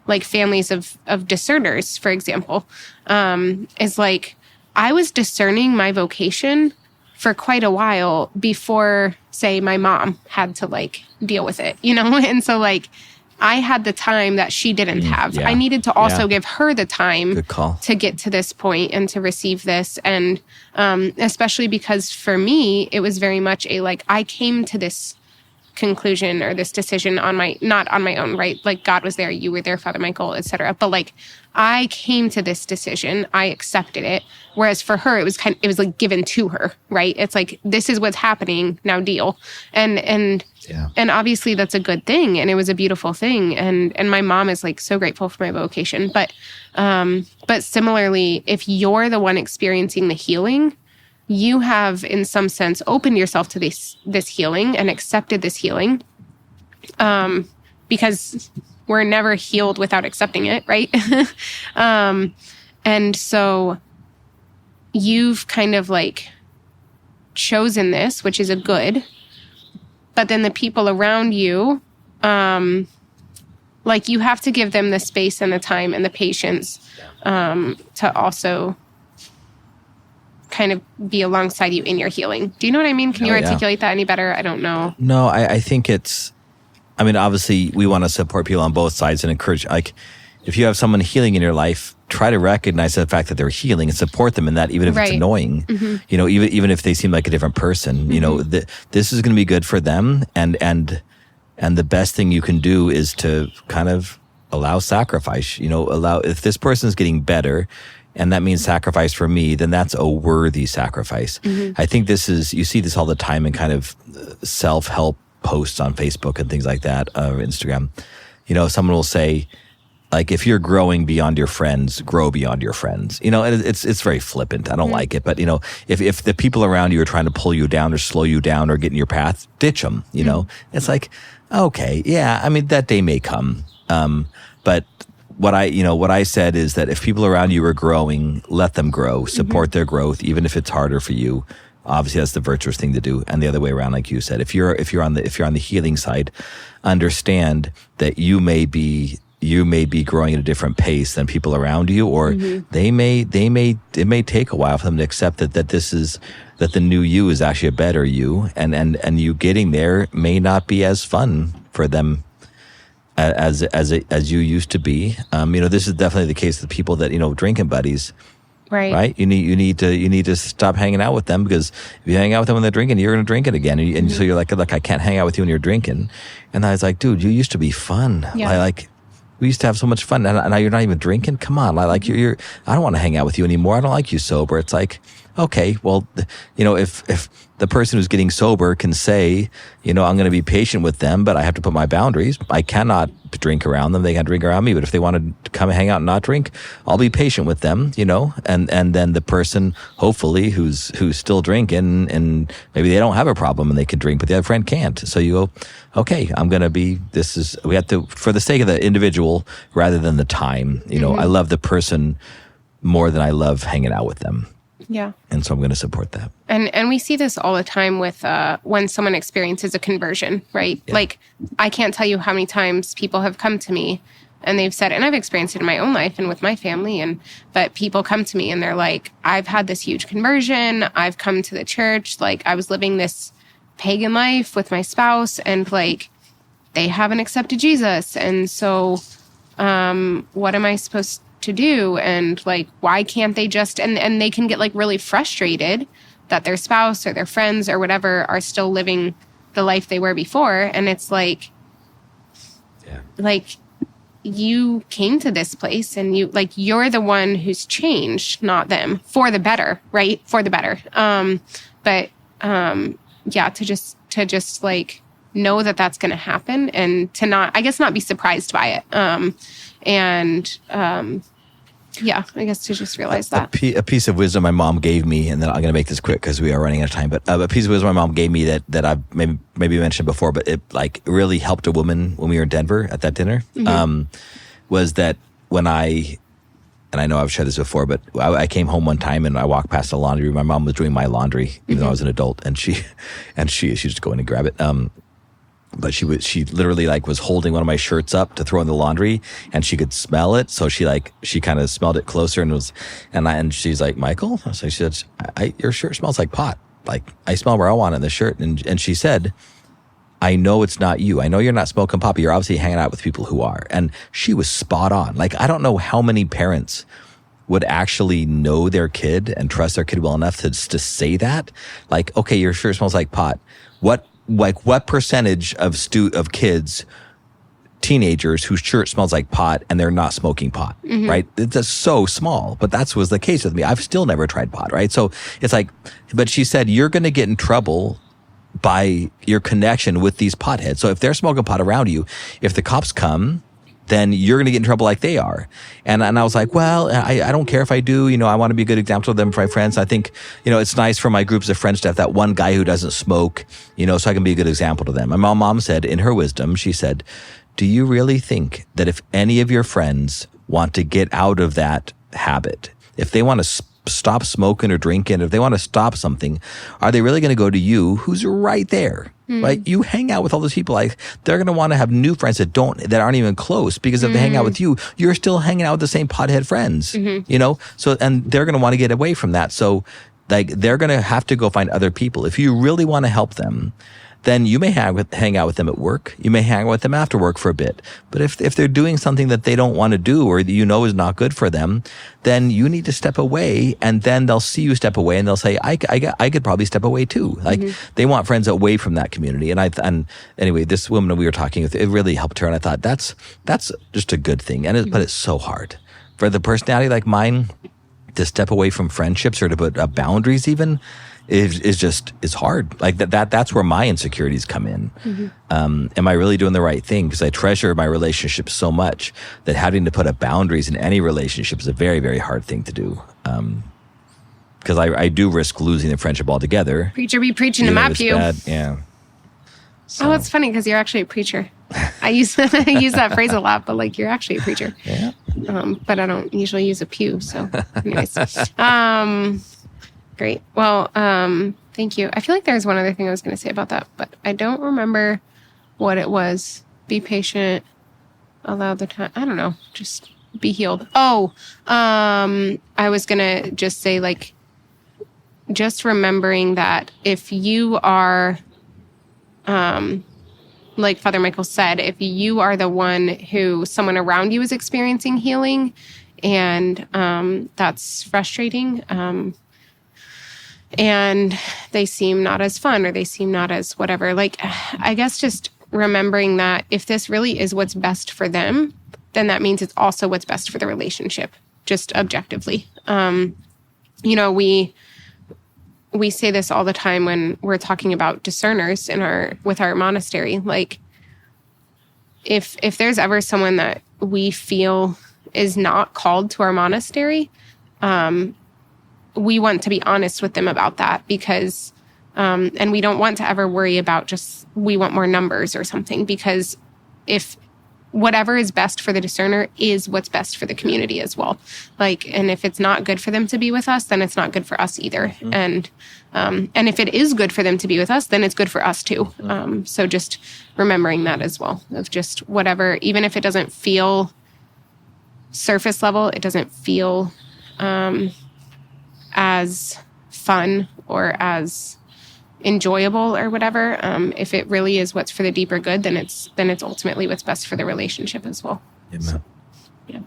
like families of discerners, for example, is like, I was discerning my vocation for quite a while before, say, my mom had to like deal with it, And so like, I had the time that she didn't have. Yeah. I needed to also give her the time to get to this point and to receive this. And especially because for me, it was very much I came to this conclusion or this decision not on my own, right? Like God was there, you were there, Father Michael, etc. But like I came to this decision, I accepted it. Whereas for her, it was like given to her, right? It's like, this is what's happening, now deal. And obviously that's a good thing. And it was a beautiful thing. And my mom is like so grateful for my vocation. But similarly, if you're the one experiencing the healing, you have in some sense opened yourself to this healing and accepted this healing. Because we're never healed without accepting it, right? And so you've kind of like chosen this, which is a good, but then the people around you, like you have to give them the space and the time and the patience to also kind of be alongside you in your healing. Do you know what I mean? Can you articulate that any better? I don't know. No, I think obviously we want to support people on both sides and encourage, like, if you have someone healing in your life, try to recognize the fact that they're healing and support them in that, even if it's annoying, even if they seem like a different person, this is going to be good for them. And the best thing you can do is to kind of allow sacrifice, if this person's getting better, and that means sacrifice for me, then that's a worthy sacrifice. I think you see this all the time in kind of self-help posts on Facebook and things like that, or Instagram. Someone will say, like, if you're growing beyond your friends, grow beyond your friends. It's very flippant. I don't like it. But, if the people around you are trying to pull you down or slow you down or get in your path, ditch them, It's like, okay, yeah, I mean, that day may come. But what I said is that if people around you are growing, let them grow, support their growth, even if it's harder for you. Obviously, that's the virtuous thing to do. And the other way around, like you said, if you're on the healing side, understand that you may be growing at a different pace than people around you, or it may take a while for them to accept that that the new you is actually a better you, and you getting there may not be as fun for them as you used to be. This is definitely the case with people that, drinking buddies. Right. You need to stop hanging out with them, because if you hang out with them when they're drinking, you're going to drink it again. And so you're like, look, I can't hang out with you when you're drinking. And I was like, dude, you used to be fun. Yeah. We used to have so much fun, and now you're not even drinking. Come on. I don't want to hang out with you anymore. I don't like you sober. It's like, okay, well, if the person who's getting sober can say, I'm going to be patient with them, but I have to put my boundaries. I cannot drink around them. They can't drink around me. But if they want to come and hang out and not drink, I'll be patient with them, and then the person, hopefully, who's still drinking and maybe they don't have a problem and they can drink, but the other friend can't. So you go, okay, we have to, for the sake of the individual rather than the time, I love the person more than I love hanging out with them. Yeah. And so I'm going to support that. And we see this all the time with when someone experiences a conversion, right? Yeah. Like, I can't tell you how many times people have come to me and they've said, and I've experienced it in my own life and with my family, but people come to me and they're like, I've had this huge conversion. I've come to the church. Like, I was living this pagan life with my spouse and like, they haven't accepted Jesus. And so what am I supposed to do? And like, why can't they just, and they can get like really frustrated that their spouse or their friends or whatever are still living the life they were before. And it's like, like you came to this place and you're the one who's changed, not them, for the better, right? For the better. To just like know that that's going to happen and to not be surprised by it. I guess to just realize that. A piece of wisdom my mom gave me, and then I'm going to make this quick because we are running out of time, but a piece of wisdom my mom gave me that I've maybe mentioned before, but it like really helped a woman when we were in Denver at that dinner, was that when and I know I've shared this before, but I came home one time and I walked past the laundry room. My mom was doing my laundry, even though I was an adult, and she just go in and grab it. But she literally like was holding one of my shirts up to throw in the laundry, and she could smell it. So she kind of smelled it closer and she's like, Michael, so she said, your shirt smells like pot. Like I smell marijuana in the shirt. And she said, I know it's not you. I know you're not smoking pot, but you're obviously hanging out with people who are. And she was spot on. Like, I don't know how many parents would actually know their kid and trust their kid well enough to say that. Like, okay, your shirt smells like pot. What percentage of kids, teenagers whose shirt smells like pot and they're not smoking pot, right? It's so small, but that was the case with me. I've still never tried pot, right? So it's like, but she said, you're going to get in trouble by your connection with these potheads. So if they're smoking pot around you, if the cops come, then you're going to get in trouble like they are. And I was like, well, I don't care if I do. I want to be a good example to them for my friends. I think, it's nice for my groups of friends to have that one guy who doesn't smoke, so I can be a good example to them. And my mom said, in her wisdom, she said, do you really think that if any of your friends want to get out of that habit, if they want to stop smoking or drinking, if they want to stop something, are they really going to go to you who's right there? Like, you hang out with all those people, like they're going to want to have new friends that aren't even close, because if they hang out with you, you're still hanging out with the same pothead friends, so, and they're going to want to get away from that. So like, they're going to have to go find other people. If you really want to help them, then you may hang out with them at work. You may hang out with them after work for a bit. But if they're doing something that they don't want to do or is not good for them, then you need to step away, and then they'll see you step away and they'll say, I could probably step away too. Like, they want friends away from that community. And anyway, this woman that we were talking with, it really helped her. And I thought that's just a good thing. But it's so hard for the personality like mine to step away from friendships or to put boundaries even. Is hard. Like that's where my insecurities come in. Am I really doing the right thing? Because I treasure my relationships so much that having to put up boundaries in any relationship is a very, very hard thing to do. Because I do risk losing the friendship altogether. Preacher be preaching to my pew. Yeah. So. Oh, it's funny because you're actually a preacher. I use that phrase a lot, but like, you're actually a preacher. Yeah. But I don't usually use a pew. So anyways. Great. Well, thank you. I feel like there's one other thing I was going to say about that, but I don't remember what it was. Be patient. Allow the time. I don't know. Just be healed. Oh, I was going to just say, like, just remembering that if you are, like Father Michael said, if you are the one who someone around you is experiencing healing, and that's frustrating, and they seem not as fun, or they seem not as whatever. Like, I guess just remembering that if this really is what's best for them, then that means it's also what's best for the relationship, just objectively. we say this all the time when we're talking about discerners with our monastery. Like, if there's ever someone that we feel is not called to our monastery, we want to be honest with them about that, because, and we don't want to ever worry about just, we want more numbers or something, because if whatever is best for the discerner is what's best for the community as well. Like, and if it's not good for them to be with us, then it's not good for us either. And if it is good for them to be with us, then it's good for us too. So just remembering that as well, of just whatever, even if it doesn't feel surface level, it doesn't feel as fun or as enjoyable or whatever. If it really is what's for the deeper good, then it's ultimately what's best for the relationship as well. Amen. So, yeah.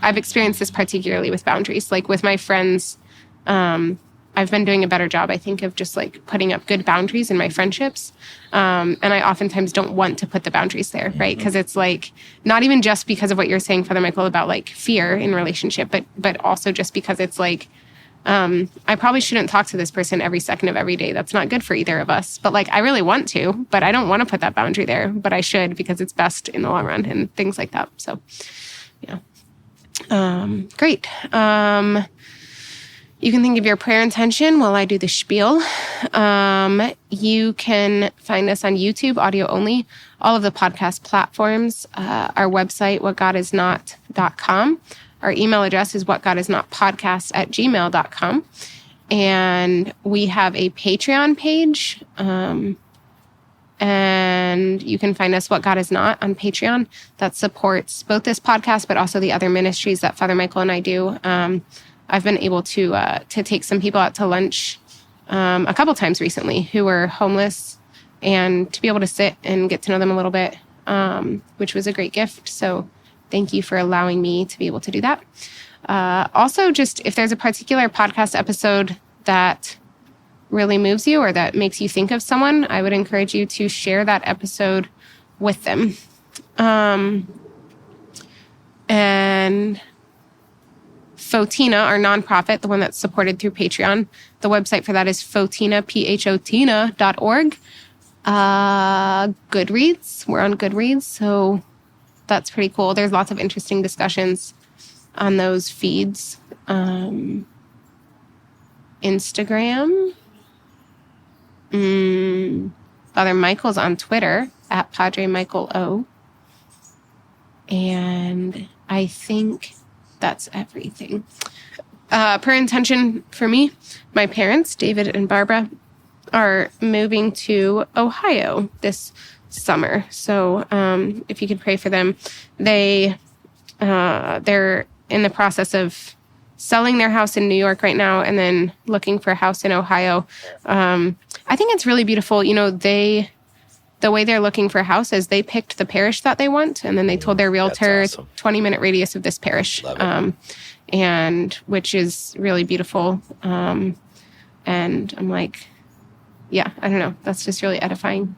I've experienced this particularly with boundaries. Like with my friends, I've been doing a better job, I think, of just like putting up good boundaries in my friendships. And I oftentimes don't want to put the boundaries there, right? Because it's like, not even just because of what you're saying, Father Michael, about like fear in relationship, but also just because it's like, I probably shouldn't talk to this person every second of every day. That's not good for either of us. But like, I really want to, but I don't want to put that boundary there, but I should, because it's best in the long run and things like that. So, yeah. Great. You can think of your prayer intention while I do the spiel. You can find us on YouTube, audio only, all of the podcast platforms, our website, whatgodisnot.com. Our email address is whatgodisnotpodcast@gmail.com. And we have a Patreon page. And you can find us, What God Is Not, on Patreon. That supports both this podcast, but also the other ministries that Father Michael and I do. I've been able to take some people out to lunch a couple times recently who were homeless, and to be able to sit and get to know them a little bit, which was a great gift. So thank you for allowing me to be able to do that. Also, just if there's a particular podcast episode that really moves you or that makes you think of someone, I would encourage you to share that episode with them. And Fotina, our nonprofit, the one that's supported through Patreon, the website for that is Fotina, Photina.org. Goodreads, we're on Goodreads, so that's pretty cool. There's lots of interesting discussions on those feeds. Instagram. Father Michael's on Twitter at Padre Michael O. And I think that's everything. Per intention for me, my parents, David and Barbara, are moving to Ohio this summer. So if you could pray for them. They're in the process of selling their house in New York right now and then looking for a house in Ohio. I think it's really beautiful. You know, the way they're looking for a house is they picked the parish that they want, and then they told their realtor, awesome, 20-minute radius of this parish, and which is really beautiful. And I'm like, yeah, I don't know. That's just really edifying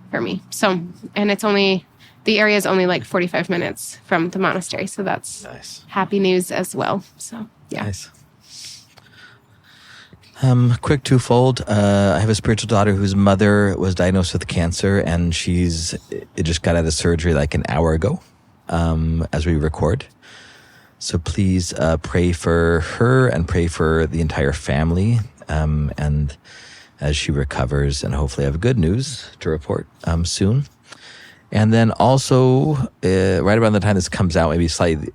for me. So, and the area is only like 45 minutes from the monastery. So that's nice. Happy news as well. So, yeah. Nice. Quick twofold. I have a spiritual daughter whose mother was diagnosed with cancer, and it just got out of surgery like an hour ago, as we record. So please pray for her and pray for the entire family, and as she recovers, and hopefully have good news to report soon. And then also, right around the time this comes out, maybe slightly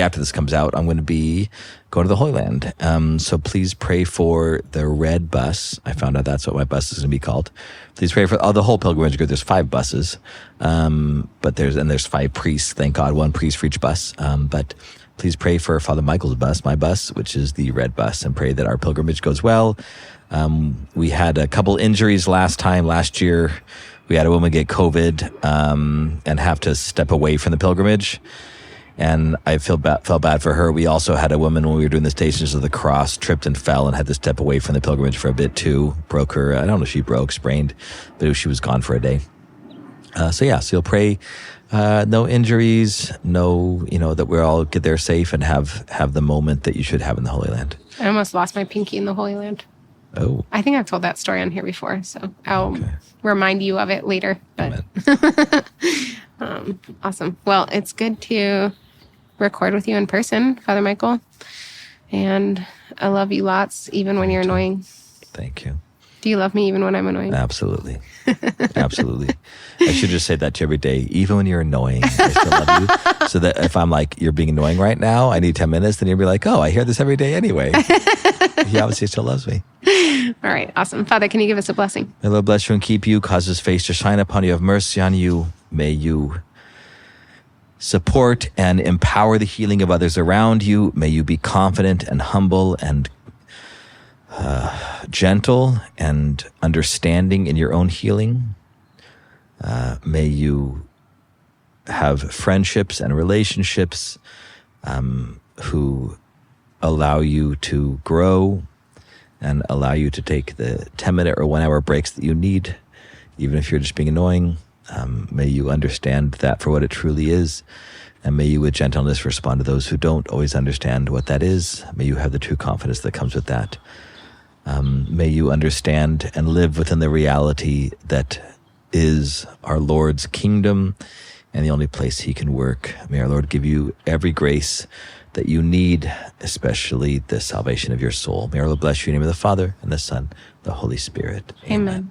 after this comes out, I'm going to be going to the Holy Land. So please pray for the red bus. I found out that's what my bus is going to be called. Please pray for the whole pilgrimage group. There's 5 buses, but there's 5 priests. Thank God, 1 priest for each bus. But please pray for Father Michael's bus, my bus, which is the red bus, and pray that our pilgrimage goes well. We had a couple injuries last year. We had a woman get COVID and have to step away from the pilgrimage. And I felt bad for her. We also had a woman, when we were doing the Stations of the Cross, tripped and fell and had to step away from the pilgrimage for a bit too. Broke her, I don't know if she sprained, but she was gone for a day. So you'll pray, no injuries, no, that we all get there safe and have the moment that you should have in the Holy Land. I almost lost my pinky in the Holy Land. Oh. I think I've told that story on here before, so I'll remind you of it later. But awesome. Well, it's good to record with you in person, Father Michael. And I love you lots, even when you're annoying. Thank you. Do you love me even when I'm annoying? Absolutely. Absolutely. I should just say that to you every day. Even when you're annoying, I still love you. So that if I'm like, you're being annoying right now, I need 10 minutes, then you'll be like, oh, I hear this every day anyway. He obviously still loves me. All right. Awesome. Father, can you give us a blessing? May the Lord bless you and keep you, cause his face to shine upon you, have mercy on you. May you support and empower the healing of others around you. May you be confident and humble and gentle and understanding in your own healing. May you have friendships and relationships who allow you to grow and allow you to take the 10-minute or 1-hour breaks that you need, even if you're just being annoying. May you understand that for what it truly is, and may you with gentleness respond to those who don't always understand what that is. May you have the true confidence that comes with that. May you understand and live within the reality that is our Lord's kingdom and the only place he can work. May our Lord give you every grace that you need, especially the salvation of your soul. May our Lord bless you in the name of the Father, and the Son, the Holy Spirit. Amen.